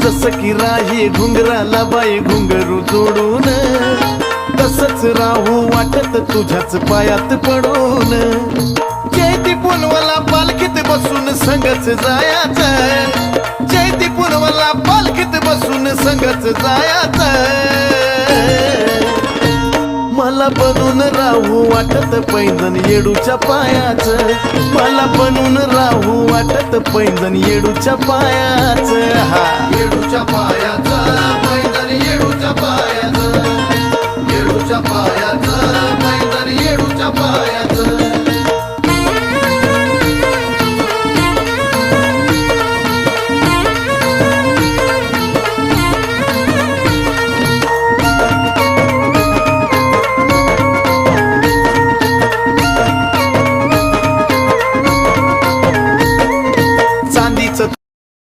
जसं की राही घुंगराला बाई घुंगरू जोडून, तसंच राहू वाटत तुझ्याच पायात पडून. जयती पुनवला पालखीत बसून संगच जायाचं, जयती पुनवला पालखीत बसून संगच जायाचं. मला बनून राहू वाटत पैंजण येडूच्या पायाचं, मला बनून राहू वाटत पैंजण येडूच्या पायाचं. हा येडूच्या पायाचं पैंजण येडूच्या पायाचं, येडूच्या पायाचं.